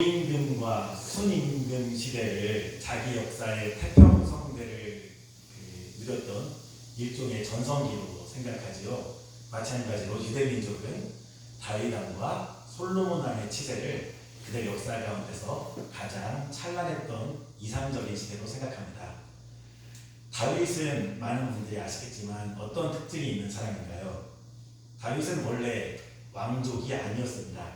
고임금과 순임금 시대를 자기 역사의 태평성대를 누렸던 일종의 전성기로 생각하지요. 마찬가지로 유대민족은 다윗 왕과 솔로몬 왕의 치세를 그들 역사 가운데서 가장 찬란했던 이상적인 시대로 생각합니다. 다윗은 많은 분들이 아시겠지만 어떤 특징이 있는 사람인가요? 다윗은 원래 왕족이 아니었습니다.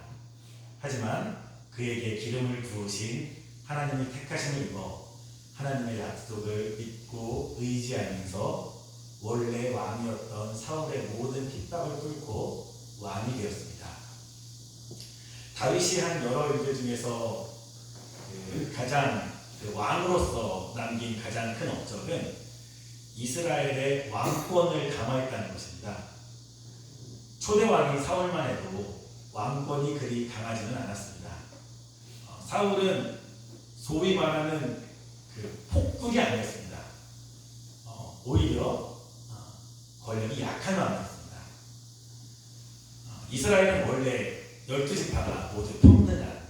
하지만 그에게 기름을 부으신 하나님의 택하심을 입어 하나님의 약속을 믿고 의지하면서 원래 왕이었던 사울의 모든 핍박을 뚫고 왕이 되었습니다. 다윗이 한 여러 일들 중에서 가장 왕으로서 남긴 가장 큰 업적은 이스라엘의 왕권을 강화했다는 것입니다. 초대 왕인 사울만 해도 왕권이 그리 강하지는 않았습니다. 사울은 소위 말하는 폭군이 아니었습니다. 오히려 권력이 약한 왕이었습니다. 이스라엘은 원래 12지파가 모두 평등한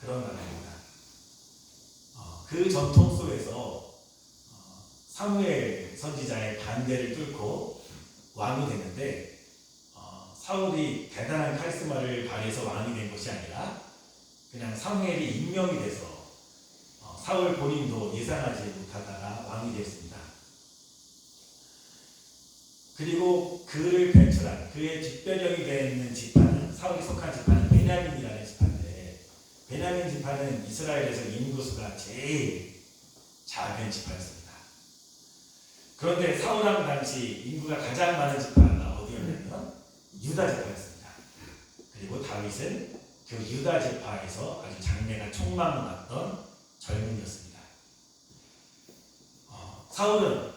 그런 나라입니다. 그 전통 속에서 사무엘 선지자의 반대를 뚫고 왕이 됐는데 사울이 대단한 카리스마를 발휘해서 왕이 된 것이 아니라 그냥 사무엘이 임명이 돼서 사울 본인도 예상하지 못하다가 왕이 되었습니다. 그리고 그를 배출한 그의 뒷배경이 되는 지파는 사울이 속한 지파는 베냐민이라는 지파인데 베냐민 지파는 이스라엘에서 인구수가 제일 작은 지파였습니다. 그런데 사울 왕 당시 인구가 가장 많은 지파가 어디였냐면 유다 지파였습니다. 그리고 다윗은 그 유다 지파에서 아주 장래가 촉망났던 젊은이였습니다. 사울은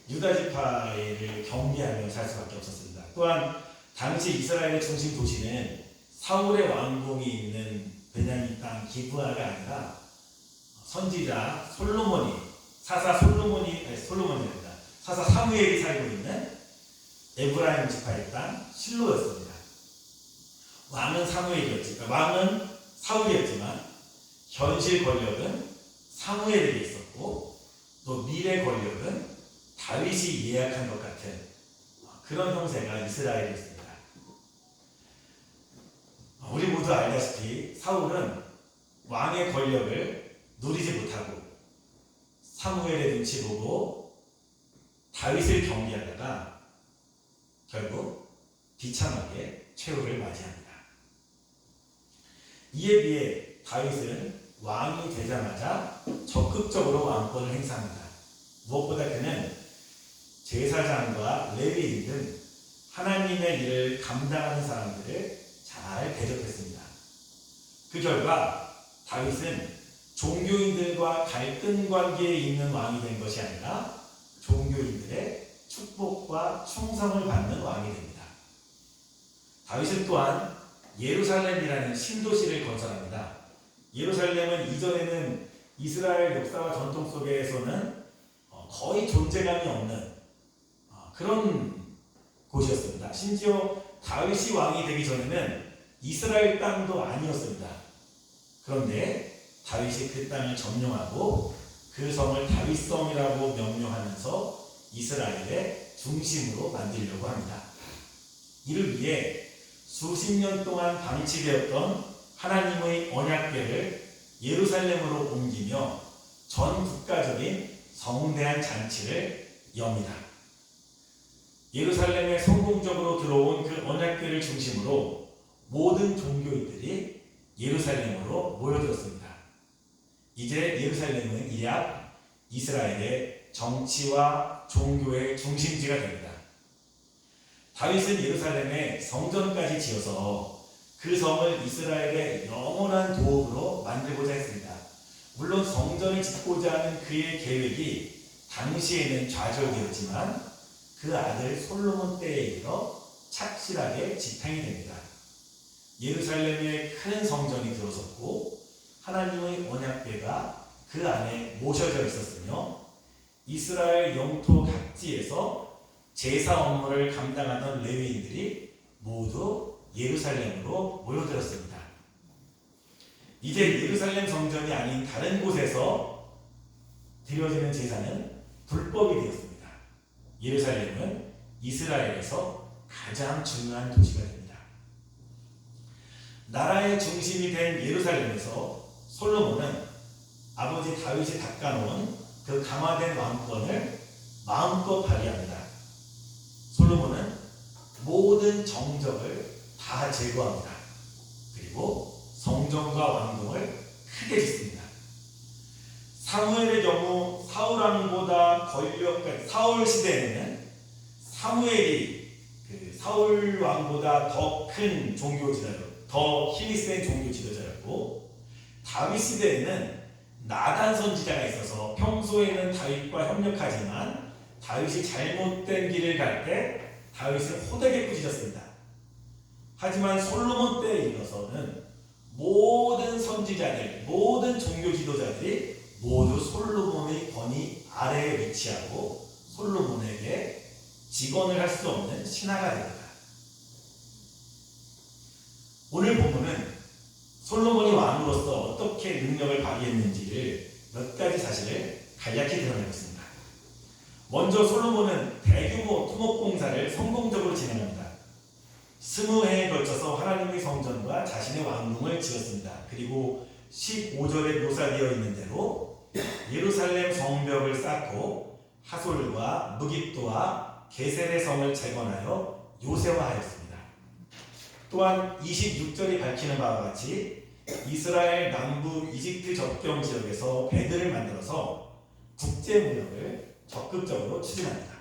유다 지파를 경계하며 살 수밖에 없었습니다. 또한 당시 이스라엘의 중심 도시는 사울의 왕궁이 있는 베냐민 땅 기브아가 아니라 선지자 사사 사무엘이 살고 있는 에브라임 지파의 땅 실로였습니다. 왕은 왕은 사울이었지만 현실 권력은 사무엘에게 있었고 또 미래 권력은 다윗이 예약한 것 같은 그런 형세가 이스라엘이었습니다. 우리 모두 알다시피 사울은 왕의 권력을 누리지 못하고 사무엘의 눈치 보고 다윗을 경계하다가 결국 비참하게 최후를 맞이합니다. 이에 비해 다윗은 왕이 되자마자 적극적으로 왕권을 행사합니다. 무엇보다 그는 제사장과 레위인 등 하나님의 일을 감당하는 사람들을 잘 대접했습니다. 그 결과 다윗은 종교인들과 갈등 관계에 있는 왕이 된 것이 아니라 종교인들의 축복과 충성을 받는 왕이 됩니다. 다윗은 또한 예루살렘이라는 신도시를 건설합니다. 예루살렘은 이전에는 이스라엘 역사와 전통 속에서는 거의 존재감이 없는 그런 곳이었습니다. 심지어 다윗이 왕이 되기 전에는 이스라엘 땅도 아니었습니다. 그런데 다윗이 그 땅을 점령하고 그 성을 다윗성이라고 명명하면서 이스라엘의 중심으로 만들려고 합니다. 이를 위해 수십 년 동안 방치되었던 하나님의 언약궤를 예루살렘으로 옮기며 전 국가적인 성대한 잔치를 엽니다. 예루살렘에 성공적으로 들어온 그 언약궤를 중심으로 모든 종교인들이 예루살렘으로 모여들었습니다. 이제 예루살렘은 이약 이스라엘의 정치와 종교의 중심지가 됩니다. 다윗은 예루살렘에 성전까지 지어서 그 성을 이스라엘의 영원한 도읍으로 만들고자 했습니다. 물론 성전을 짓고자 하는 그의 계획이 당시에는 좌절되었지만 그 아들 솔로몬 때에 이르러 착실하게 지탱이 됩니다. 예루살렘에 큰 성전이 들어섰고 하나님의 언약궤가 그 안에 모셔져 있었으며 이스라엘 영토 각지에서 제사 업무를 감당하던 레위인들이 모두 예루살렘으로 모여들었습니다. 이제 예루살렘 성전이 아닌 다른 곳에서 드려지는 제사는 불법이 되었습니다. 예루살렘은 이스라엘에서 가장 중요한 도시가 됩니다. 나라의 중심이 된 예루살렘에서 솔로몬은 아버지 다윗이 닦아놓은 그 강화된 왕권을 마음껏 발휘합니다. 솔로몬은 모든 정적을 다 제거합니다. 그리고 성전과 왕궁을 크게 짓습니다. 사무엘의 경우 사울 왕보다 사울 시대에는 사무엘이 사울 왕보다 더 큰 종교 지도자, 더 힘이 센 종교 지도자였고, 다윗 시대에는 나단 선지자가 있어서 평소에는 다윗과 협력하지만 다윗이 잘못된 길을 갈 때 다윗을 호되게 꾸짖었습니다. 하지만 솔로몬 때에 이르러서는 모든 선지자들, 모든 종교 지도자들이 모두 솔로몬의 권위 아래에 위치하고 솔로몬에게 직언을 할 수 없는 신하가 됩니다. 오늘 본문은 솔로몬이 왕으로서 어떻게 능력을 발휘했는지를 몇 가지 사실을 간략히 드러내고 있습니다. 먼저 솔로몬은 대규모 토목공사를 성공적으로 진행합니다. 20해에 걸쳐서 하나님의 성전과 자신의 왕궁을 지었습니다. 그리고 15절에 묘사되어 있는 대로 예루살렘 성벽을 쌓고 하솔과 무깁도와 게셀의 성을 재건하여 요새화하였습니다. 또한 26절이 밝히는 바와 같이 이스라엘 남부 이집트 접경 지역에서 배들을 만들어서 국제무역을 적극적으로 추진합니다.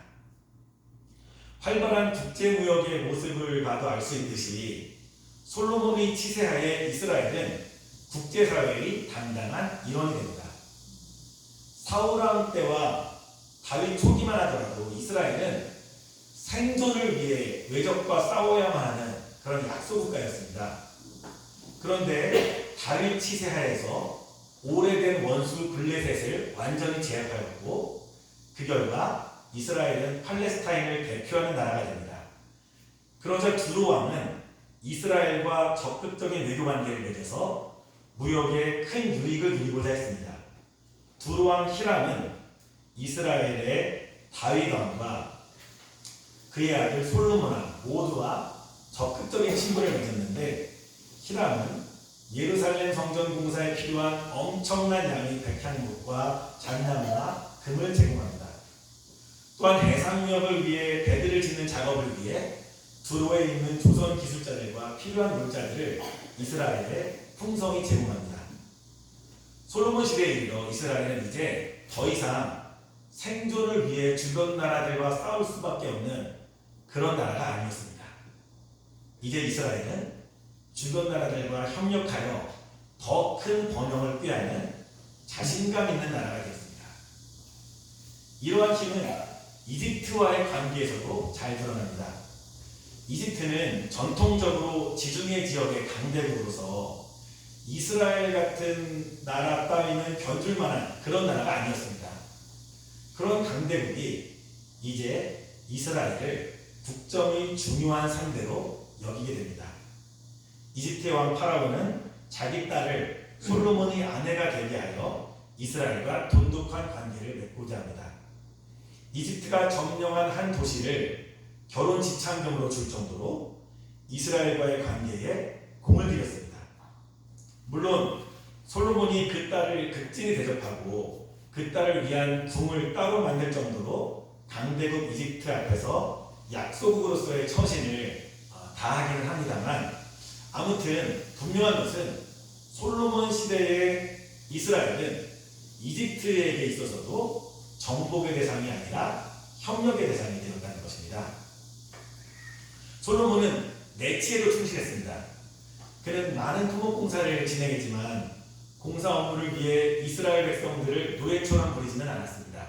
활발한 국제무역의 모습을 봐도 알 수 있듯이 솔로몬의 치세하에 이스라엘은 국제사회의 당당한 일원이 됩니다. 사울왕 때와 다윗 초기만 하더라도 이스라엘은 생존을 위해 외적과 싸워야만 하는 그런 약소국가였습니다. 그런데 다윗 치세하에서 오래된 원수 블레셋을 완전히 제압하였고, 그 결과 이스라엘은 팔레스타인을 대표하는 나라가 됩니다. 그러자 두로 왕은 이스라엘과 적극적인 외교 관계를 맺어서 무역에 큰 유익을 누리고자 했습니다. 두로 왕 히람은 이스라엘의 다윗 왕과 그의 아들 솔로몬 왕 모두와 적극적인 친분을 맺었는데, 히람은 예루살렘 성전 공사에 필요한 엄청난 양의 백향목과 잣나무와 금을 제공합니다. 또한 해상무역을 위해 배들을 짓는 작업을 위해 두로에 있는 조선 기술자들과 필요한 물자들을 이스라엘에 풍성히 제공합니다. 솔로몬 시대에 이르러 이스라엘은 이제 더 이상 생존을 위해 주변 나라들과 싸울 수밖에 없는 그런 나라가 아니었습니다. 이제 이스라엘은 주변 나라들과 협력하여 더 큰 번영을 꾀하는 자신감 있는 나라가 되었습니다. 이러한 힘은 이집트와의 관계에서도 잘 드러납니다. 이집트는 전통적으로 지중해 지역의 강대국으로서 이스라엘 같은 나라 따위는 견줄 만한 그런 나라가 아니었습니다. 그런 강대국이 이제 이스라엘을 국정의 중요한 상대로 여기게 됩니다. 이집트의 왕 파라오는 자기 딸을 솔로몬의 아내가 되게 하여 이스라엘과 돈독한 관계를 맺고자 합니다. 이집트가 점령한 한 도시를 결혼 지참금으로 줄 정도로 이스라엘과의 관계에 공을 들였습니다. 물론 솔로몬이 그 딸을 극진히 대접하고 그 딸을 위한 궁을 따로 만들 정도로 강대국 이집트 앞에서 약소국으로서의 처신을 다하기는 합니다만, 아무튼 분명한 것은 솔로몬 시대의 이스라엘은 이집트에게 있어서도 정복의 대상이 아니라 협력의 대상이 되었다는 것입니다. 솔로몬은 내치에도 충실했습니다. 그는 많은 토목공사를 진행했지만 공사 업무를 위해 이스라엘 백성들을 노예처럼 부리지는 않았습니다.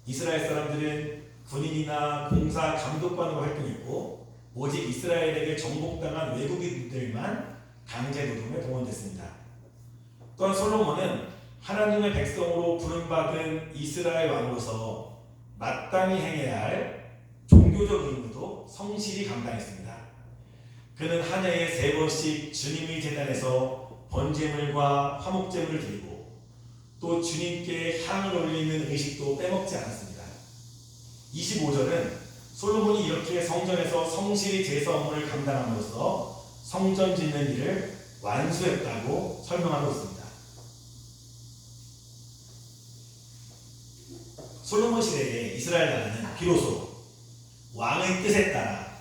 이스라엘 사람들은 군인이나 공사 감독관으로 활동했고, 오직 이스라엘에게 정복당한 외국인들만 강제 노동에 동원됐습니다. 또한 솔로몬은 하나님의 백성으로 부름받은 이스라엘 왕으로서 마땅히 행해야 할 종교적 의무도 성실히 감당했습니다. 그는 한 해에 3번씩 주님의 제단에서 번제물과 화목제물을 드리고 또 주님께 향을 올리는 의식도 빼먹지 않았습니다. 25절은 솔로몬이 이렇게 성전에서 성실히 제사 업무를 감당함으로써 성전 짓는 일을 완수했다고 설명하고 있습니다. 솔로몬 시대에 이스라엘 나라는 비로소 왕의 뜻에 따라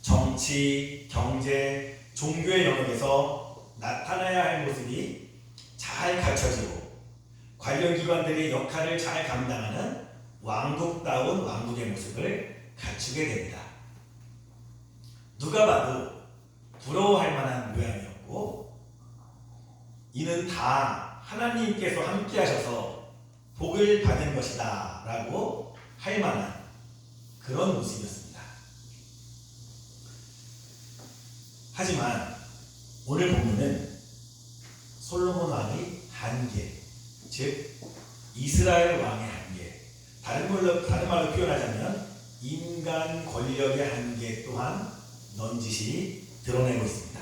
정치, 경제, 종교의 영역에서 나타나야 할 모습이 잘 갖춰지고 관련 기관들의 역할을 잘 감당하는 왕국다운 왕국의 모습을 갖추게 됩니다. 누가 봐도 부러워할 만한 모양이었고 이는 다 하나님께서 함께 하셔서 복을 받은 것이다 라고 할 만한 그런 모습이었습니다. 하지만 오늘 본문은 솔로몬 왕의 한계, 즉 이스라엘 왕의 한계, 다른 말로 표현하자면 인간 권력의 한계 또한 넌지시 드러내고 있습니다.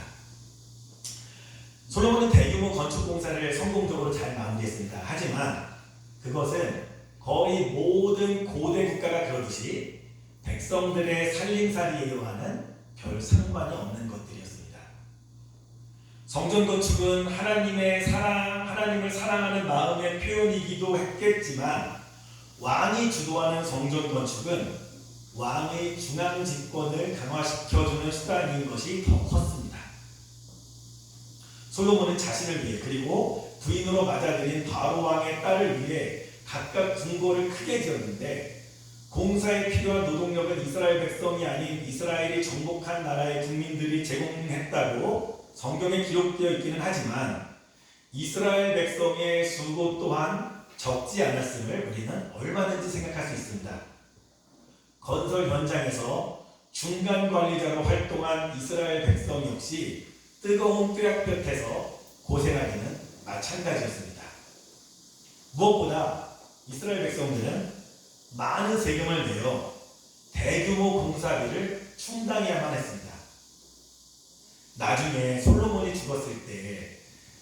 솔로몬은 대규모 건축 공사를 성공적으로 잘 마무리했습니다. 하지만 그것은 거의 모든 고대 국가가 그러듯이 백성들의 살림살이에 요하는 별 상관이 없는 것들이었습니다. 성전 건축은 하나님을 사랑하는 마음의 표현이기도 했겠지만 왕이 주도하는 성전 건축은 왕의 중앙 집권을 강화시켜주는 수단인 것이 더 컸습니다. 솔로몬은 자신을 위해 그리고 부인으로 맞아들인 바로 왕의 딸을 위해 각각 궁궐을 크게 지었는데 공사에 필요한 노동력은 이스라엘 백성이 아닌 이스라엘이 정복한 나라의 국민들이 제공했다고 성경에 기록되어 있기는 하지만 이스라엘 백성의 수고 또한 적지 않았음을 우리는 얼마든지 생각할 수 있습니다. 건설 현장에서 중간 관리자로 활동한 이스라엘 백성 역시 뜨거운 뙤약볕에서 고생하기는 마찬가지였습니다. 무엇보다 이스라엘 백성들은 많은 세금을 내어 대규모 공사비를 충당해야만 했습니다. 나중에 솔로몬이 죽었을 때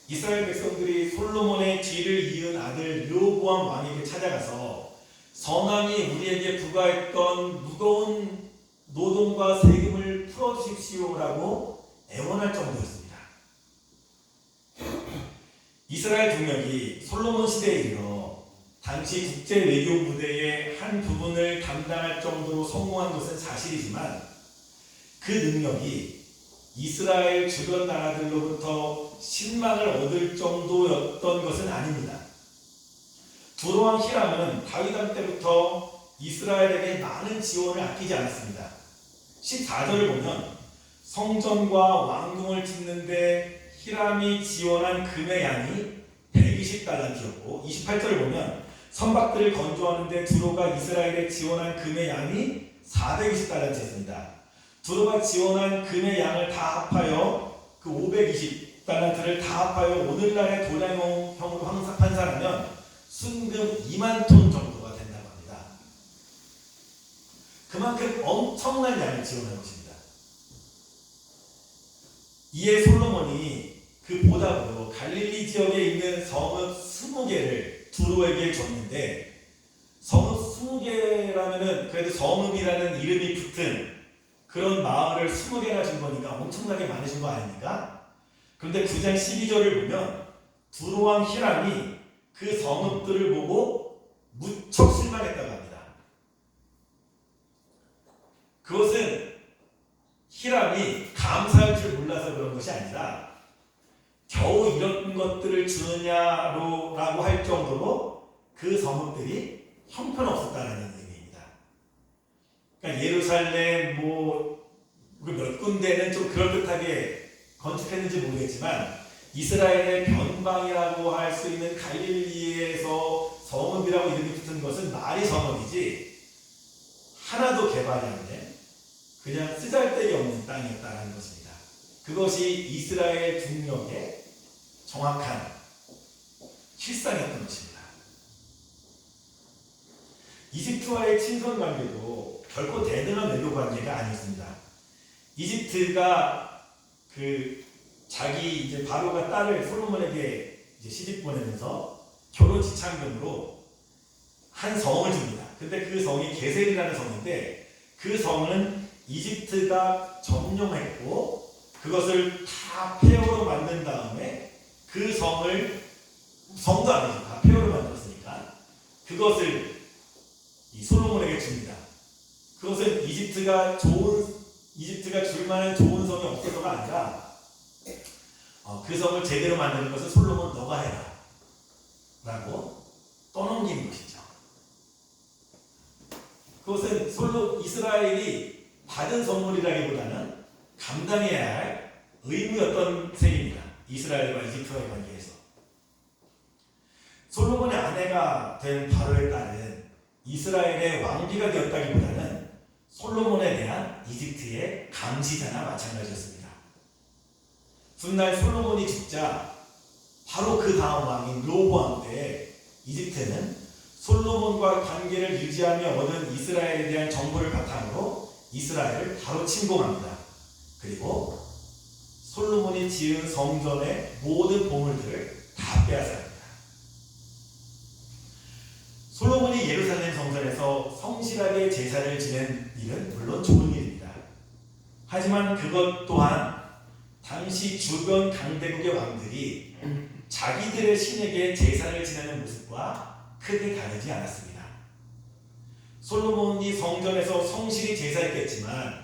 이스라엘 백성들이 솔로몬의 뒤를 이은 아들 르호보암 왕에게 찾아가서 선왕이 우리에게 부과했던 무거운 노동과 세금을 풀어주십시오라고 애원할 정도였습니다. 이스라엘 국력이 솔로몬 시대에 이르러 당시 국제 외교 무대의 한 부분을 담당할 정도로 성공한 것은 사실이지만 그 능력이 이스라엘 주변 나라들로부터 신망을 얻을 정도였던 것은 아닙니다. 두로왕 히람은 다윗 왕 때부터 이스라엘에게 많은 지원을 아끼지 않았습니다. 14절을 보면 성전과 왕궁을 짓는데 히람이 지원한 금의 양이 120달란트였고 28절을 보면 선박들을 건조하는데 두로가 이스라엘에 지원한 금의 양이 420달란트였습니다. 두로가 지원한 금의 양을 다 합하여 그 520달란트를 다 합하여 오늘날의 도량형으로 환산하면 순금 2만 톤 정도가 된다고 합니다. 그만큼 엄청난 양을 지원한 것입니다. 이에 솔로몬이 그 보답으로 갈릴리 지역에 있는 성읍 20개를 두로에게 줬는데 성읍 20개라면은 그래도 성읍이라는 이름이 붙은 그런 마을을 20개나 준 거니까 엄청나게 많으신 거 아닙니까? 그런데 9장 12절을 보면 두로왕 히람이 그 성읍들을 보고 무척 실망했다고 합니다. 그것은 히람이 감사할 줄 몰라서 그런 것이 아니라 겨우 이런 것들을 주느냐라고 할 정도로 그 성읍들이 형편없었다는 의미입니다. 그러니까 예루살렘 몇 군데는 좀 그럴듯하게 건축했는지 모르겠지만 이스라엘의 변방이라고 할 수 있는 갈릴리에서 성읍이라고 이름이 붙은 것은 말이 성읍이지 하나도 개발이 안 된 그냥 쓰잘데기 없는 땅이었다는 것입니다. 그것이 이스라엘 국력의 정확한 실상이었던 것입니다. 이집트와의 친선 관계도 결코 대등한 외교 관계가 아니었습니다. 이집트가 자기 이제 바로가 딸을 솔로몬에게 이제 시집 보내면서 결혼 지참금으로 한 성을 줍니다. 근데 그 성이 게셀이라는 성인데 그 성은 이집트가 점령했고 그것을 다 폐허로 만든 다음에 그 성을 성도 아니죠. 다 폐허로 만들었으니까 그것을 이 솔로몬에게 줍니다. 그것은 이집트가 줄 만한 좋은 성이 없어서가 아니라 그 성을 제대로 만드는 것은 솔로몬 너가 해라 라고 떠넘기는 것이죠. 그것은 이스라엘이 받은 선물이라기보다는 감당해야 할 의무였던 셈입니다. 이스라엘과 이집트와의 관계에서. 솔로몬의 아내가 된 바로의 딸은 이스라엘의 왕비가 되었다기보다는 솔로몬에 대한 이집트의 감시자나 마찬가지였습니다. 훗날 솔로몬이 죽자 바로 그 다음 왕인 로보암 때 이집트는 솔로몬과 관계를 유지하며 얻은 이스라엘에 대한 정보를 바탕으로 이스라엘을 바로 침공합니다. 그리고 솔로몬이 지은 성전의 모든 보물들을 다 빼앗아갑니다. 솔로몬이 예루살렘 성전에서 성실하게 제사를 지낸 일은 물론 좋은 일입니다. 하지만 그것 또한 당시 주변 강대국의 왕들이 자기들의 신에게 제사를 지내는 모습과 크게 다르지 않았습니다. 솔로몬이 성전에서 성실히 제사했겠지만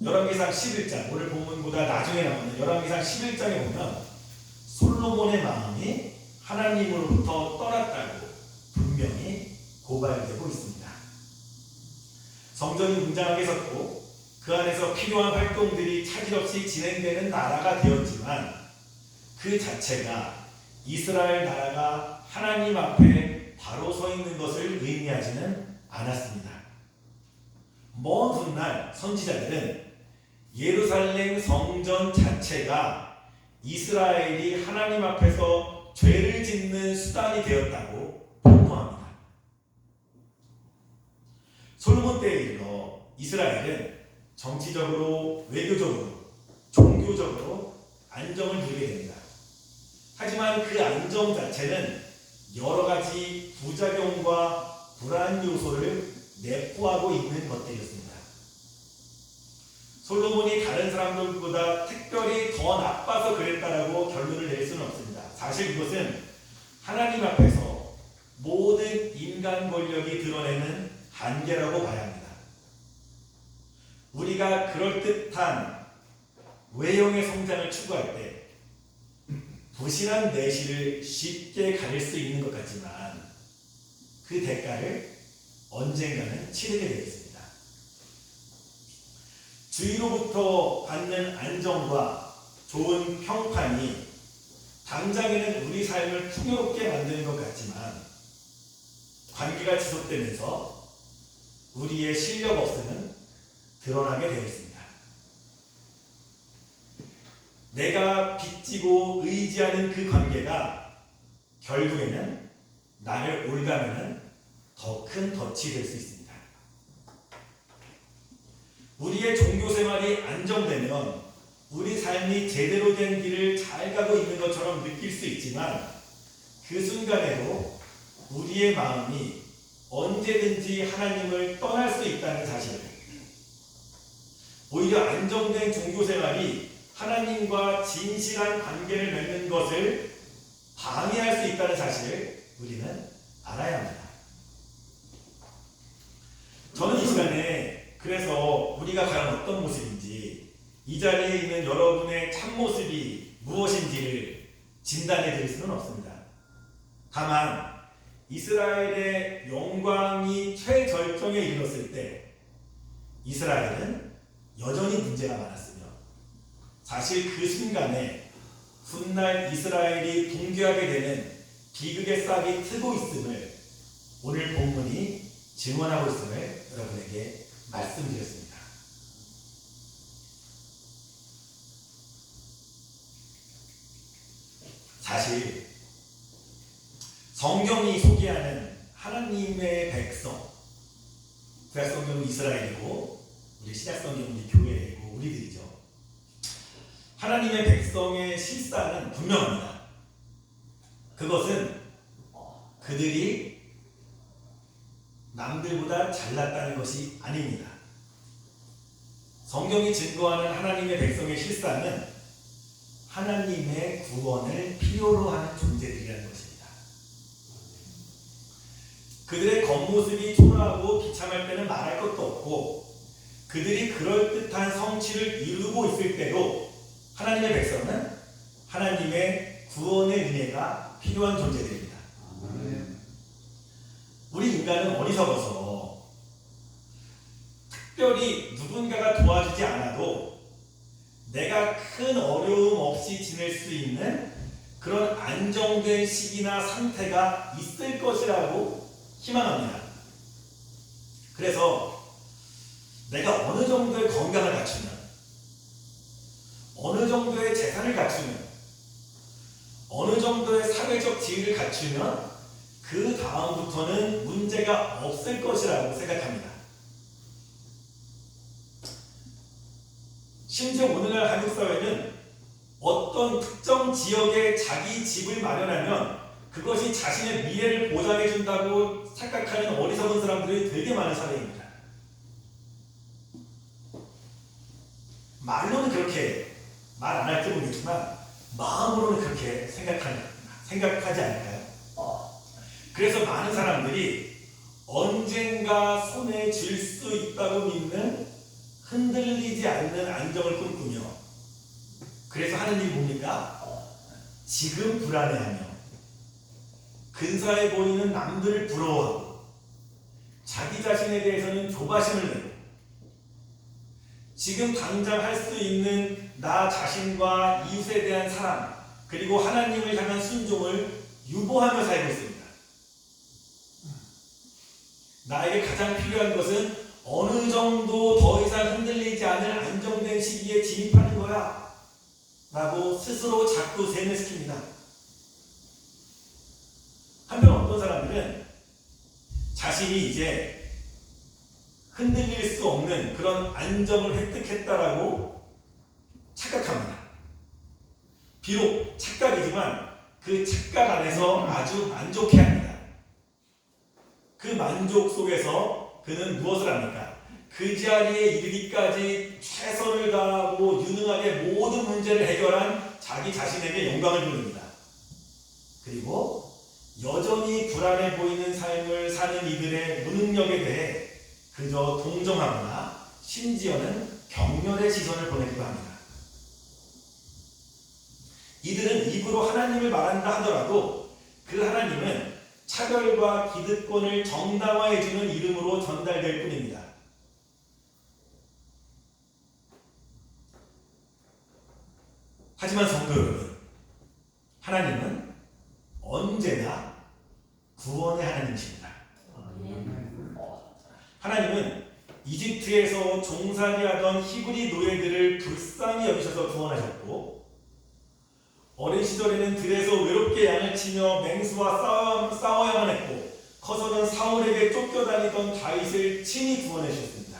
열왕기상 11장, 오늘 본문보다 나중에 나오는 열왕기상 11장에 보면 솔로몬의 마음이 하나님으로부터 떠났다고 분명히 고발되고 있습니다. 성전이 웅장하게 섰고 그 안에서 필요한 활동들이 차질없이 진행되는 나라가 되었지만 그 자체가 이스라엘 나라가 하나님 앞에 바로 서 있는 것을 의미하지는 않았습니다. 먼 훗날 선지자들은 예루살렘 성전 자체가 이스라엘이 하나님 앞에서 죄를 짓는 수단이 되었다고 폭로합니다. 솔로몬 때에 이르러 이스라엘은 정치적으로, 외교적으로, 종교적으로 안정을 누리게 됩니다. 하지만 그 안정 자체는 여러 가지 부작용과 불안 요소를 내포하고 있는 것들이었습니다. 솔로몬이 다른 사람들보다 특별히 더 나빠서 그랬다라고 결론을 낼 수는 없습니다. 사실 그것은 하나님 앞에서 모든 인간 권력이 드러내는 한계라고 봐야 합니다. 우리가 그럴듯한 외형의 성장을 추구할 때 부실한 내실을 쉽게 가릴 수 있는 것 같지만 그 대가를 언젠가는 치르게 되겠습니다. 주위로부터 받는 안정과 좋은 평판이 당장에는 우리 삶을 풍요롭게 만드는 것 같지만 관계가 지속되면서 우리의 실력 없음은 드러나게 되겠습니다. 내가 빚지고 의지하는 그 관계가 결국에는 나를 올가매는 더 큰 덫이 될 수 있습니다. 우리의 종교 생활이 안정되면 우리 삶이 제대로 된 길을 잘 가고 있는 것처럼 느낄 수 있지만 그 순간에도 우리의 마음이 언제든지 하나님을 떠날 수 있다는 사실을, 오히려 안정된 종교 생활이 하나님과 진실한 관계를 맺는 것을 방해할 수 있다는 사실을 우리는 알아야 합니다. 저는 이 시간에 그래서 우리가 과연 어떤 모습인지, 이 자리에 있는 여러분의 참모습이 무엇인지를 진단해 드릴 수는 없습니다. 다만 이스라엘의 영광이 최절정에 이르렀을 때 이스라엘은 여전히 문제가 많았으며 사실 그 순간에 훗날 이스라엘이 붕괴하게 되는 비극의 싹이 트고 있음을 오늘 본문이 증언하고 있음을 여러분에게 말씀드렸습니다. 사실 성경이 소개하는 하나님의 백성, 구약성경은 이스라엘이고 우리 신약성경은 우리 교회이고 우리들이죠. 하나님의 백성의 실상은 분명합니다. 그것은 그들이 남들보다 잘났다는 것이 아닙니다. 성경이 증거하는 하나님의 백성의 실상은 하나님의 구원을 필요로 하는 존재들이라는 것입니다. 그들의 겉모습이 초라하고 비참할 때는 말할 것도 없고, 그들이 그럴듯한 성취를 이루고 있을 때도 하나님의 백성은 하나님의 구원의 은혜가 필요한 존재들입니다. 우리 인간은 어리석어서 특별히 누군가가 도와주지 않아도 내가 큰 어려움 없이 지낼 수 있는 그런 안정된 시기나 상태가 있을 것이라고 희망합니다. 그래서 내가 어느 정도의 건강을 갖추면, 어느 정도의 재산을 갖추면, 어느 정도의 사회적 지위를 갖추면 그 다음부터는 문제가 없을 것이라고 생각합니다. 심지어 오늘날 한국 사회는 어떤 특정 지역에 자기 집을 마련하면 그것이 자신의 미래를 보장해 준다고 착각하는 어리석은 사람들이 되게 많은 사회입니다. 말로는 그렇게 말 안 할지 모르겠지만 마음으로는 그렇게 생각하지 않을까요? 그래서 많은 사람들이 언젠가 손에 쥘 수 있다고 믿는 흔들리지 않는 안정을 꿈꾸며, 그래서 하는 일이 뭡니까? 지금 불안해하며 근사해 보이는 남들을 부러워하고 자기 자신에 대해서는 조바심을 내고 지금 당장 할 수 있는 나 자신과 이웃에 대한 사랑, 그리고 하나님을 향한 순종을 유보하며 살고 있습니다. 나에게 가장 필요한 것은 어느 정도 더 이상 흔들리지 않을 안정된 시기에 진입하는 거야 라고 스스로 자꾸 세뇌시킵니다. 한편 어떤 사람들은 자신이 이제 흔들릴 수 없는 그런 안정을 획득했다라고 착각합니다. 비록 착각이지만 그 착각 안에서 아주 만족해합니다. 그 만족 속에서 그는 무엇을 합니까? 그 자리에 이르기까지 최선을 다하고 유능하게 모든 문제를 해결한 자기 자신에게 영광을 돌립니다. 그리고 여전히 불안해 보이는 삶을 사는 이들의 무능력에 대해 그저 동정하거나 심지어는 격렬의 시선을 보내기도 합니다. 이들은 입으로 하나님을 말한다 하더라도 그 하나님은 차별과 기득권을 정당화해주는 이름으로 전달될 뿐입니다. 하지만 성도 여러분, 하나님은 언제나 구원의 하나님이십니다. 하나님은 이집트에서 종살이하던 히브리 노예들을 불쌍히 여기셔서 구원하셨고, 어린 시절에는 들에서 외롭게 양을 치며 맹수와 싸워야만 했고, 커서는 사울에게 쫓겨다니던 다윗을 친히 구원해 주셨습니다.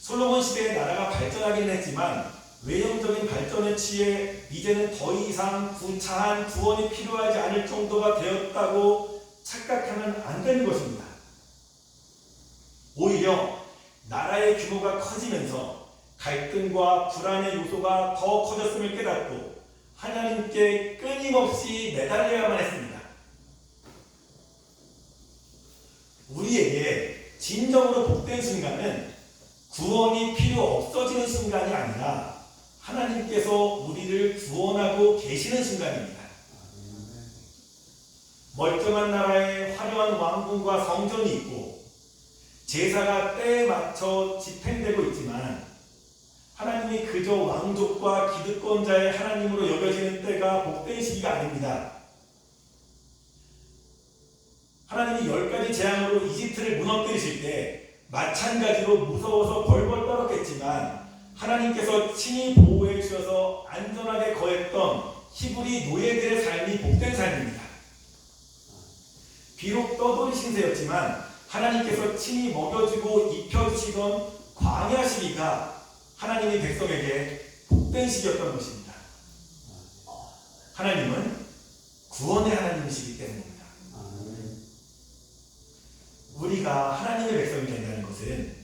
솔로몬 시대에 나라가 발전하긴 했지만 외형적인 발전에 취해 이제는 더 이상 구차한 구원이 필요하지 않을 정도가 되었다고 착각하면 안 되는 것입니다. 오히려 나라의 규모가 커지면서 갈등과 불안의 요소가 더 커졌음을 깨닫고 하나님께 끊임없이 매달려야만 했습니다. 우리에게 진정으로 복된 순간은 구원이 필요 없어지는 순간이 아니라 하나님께서 우리를 구원하고 계시는 순간입니다. 멀쩡한 나라에 화려한 왕궁과 성전이 있고 제사가 때에 맞춰 집행되고 있지만 하나님이 그저 왕족과 기득권자의 하나님으로 여겨지는 때가 복된 시기가 아닙니다. 하나님이 10가지 재앙으로 이집트를 무너뜨리실 때 마찬가지로 무서워서 벌벌 떨었겠지만 하나님께서 친히 보호해 주셔서 안전하게 거했던 히브리 노예들의 삶이 복된 삶입니다. 비록 떠돌이 신세였지만 하나님께서 친히 먹여주고 입혀주시던 광야 시기가 하나님의 백성에게 복된 시기였던 것입니다. 하나님은 구원의 하나님이시기 때문입니다. 우리가 하나님의 백성이 된다는 것은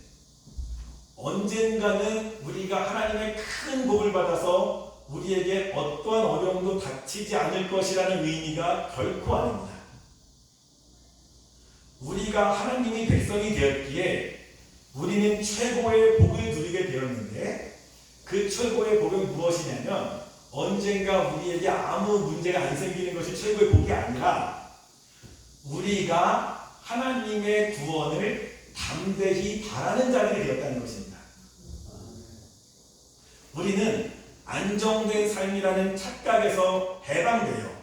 언젠가는 우리가 하나님의 큰 복을 받아서 우리에게 어떠한 어려움도 닥치지 않을 것이라는 의미가 결코 아닙니다. 우리가 하나님의 백성이 되었기에 우리는 최고의 복을 누리게 되었는데, 그 최고의 복은 무엇이냐면 언젠가 우리에게 아무 문제가 안 생기는 것이 최고의 복이 아니라 우리가 하나님의 구원을 담대히 바라는 자들이 되었다는 것입니다. 우리는 안정된 삶이라는 착각에서 해방되어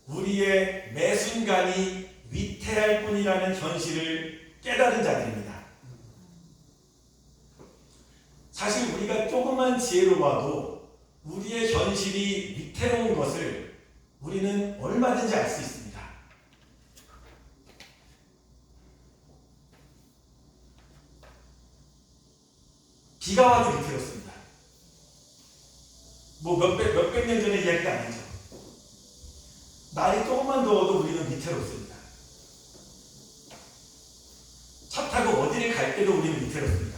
우리의 매 순간이 위태할 뿐이라는 현실을 깨달은 자들입니다. 사실 우리가 조금만 지혜로 봐도 우리의 현실이 위태로운 것을 우리는 얼마든지 알 수 있습니다. 비가 와도 위태롭습니다. 뭐 몇백 년 전의 이야기가 아니죠. 날이 조금만 더워도 우리는 위태롭습니다. 차 타고 어디를 갈 때도 우리는 위태롭습니다.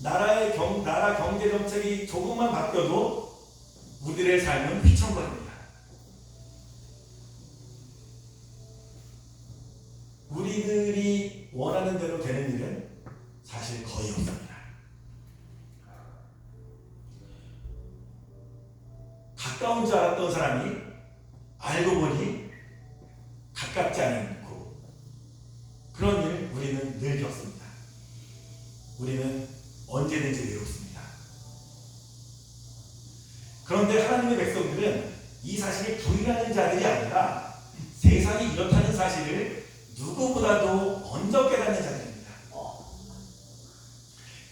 나라 경제 정책이 조금만 바뀌어도 우리들의 삶은 휘청거립니다. 우리들이 원하는 대로 되는 일은 사실 거의 없습니다. 가까운 줄 알았던 사람이 알고 보니 가깝지 않고, 그런 일 우리는 늘 겪습니다. 우리는 언제든지 외롭습니다. 그런데 하나님의 백성들은 이 사실을 부인하는 자들이 아니라 세상이 이렇다는 사실을 누구보다도 먼저 깨닫는 자들입니다.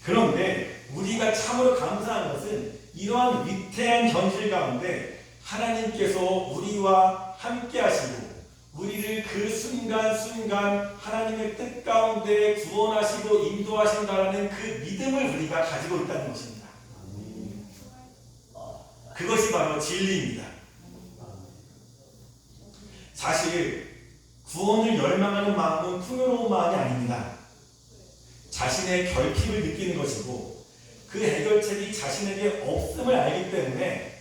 그런데 우리가 참으로 감사한 것은 이러한 위태한 현실 가운데 하나님께서 우리와 함께 하시고 우리를 그 순간순간 하나님의 뜻 가운데 구원하시고 인도하신다는 그 믿음을 우리가 가지고 있다는 것입니다. 그것이 바로 진리입니다. 사실 구원을 열망하는 마음은 풍요로운 마음이 아닙니다. 자신의 결핍을 느끼는 것이고 그 해결책이 자신에게 없음을 알기 때문에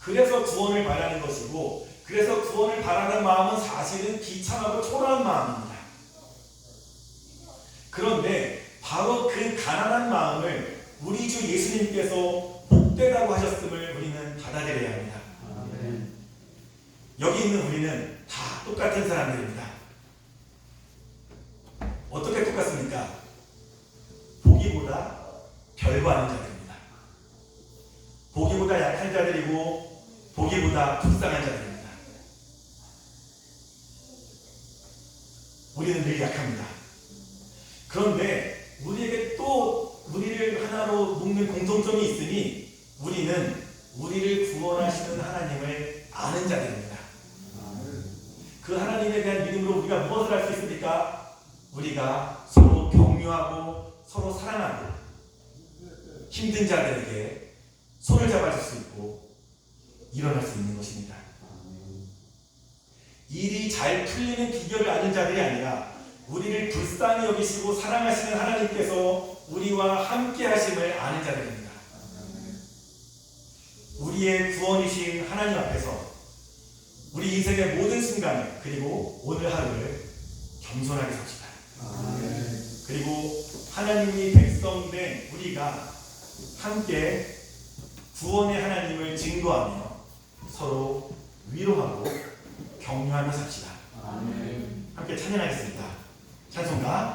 그래서 구원을 바라는 것이고, 그래서 구원을 바라는 마음은 사실은 비참하고 초라한 마음입니다. 그런데 바로 그 가난한 마음을 우리 주 예수님께서 복되다고 하셨음을 우리는 받아들여야 합니다. 여기 있는 우리는 다 똑같은 사람들입니다. 어떻게 똑같습니까? 보기보다 별거하는 자들입니다. 보기보다 약한 자들이고 보기보다 불쌍한 자들입니다. 우리는 늘 약합니다. 그런데 우리에게 또 우리를 하나로 묶는 공통점이 있으니 우리는 우리를 구원하시는 하나님을 아는 자들입니다. 그 하나님에 대한 믿음으로 우리가 무엇을 할 수 있습니까? 우리가 서로 격려하고 서로 사랑하고 힘든 자들에게 손을 잡아줄 수 있고 일어날 수 있는 것입니다. 일이 잘 풀리는 비결을 아는 자들이 아니라 우리를 불쌍히 여기시고 사랑하시는 하나님께서 우리와 함께 하심을 아는 자들입니다. 우리의 구원이신 하나님 앞에서 우리 인생의 모든 순간 그리고 오늘 하루를 겸손하게 삽시다. 그리고 하나님이 백성된 우리가 함께 구원의 하나님을 증거하며 서로 위로하고 격려하며 삽시다. 함께 찬양하겠습니다. 찬송가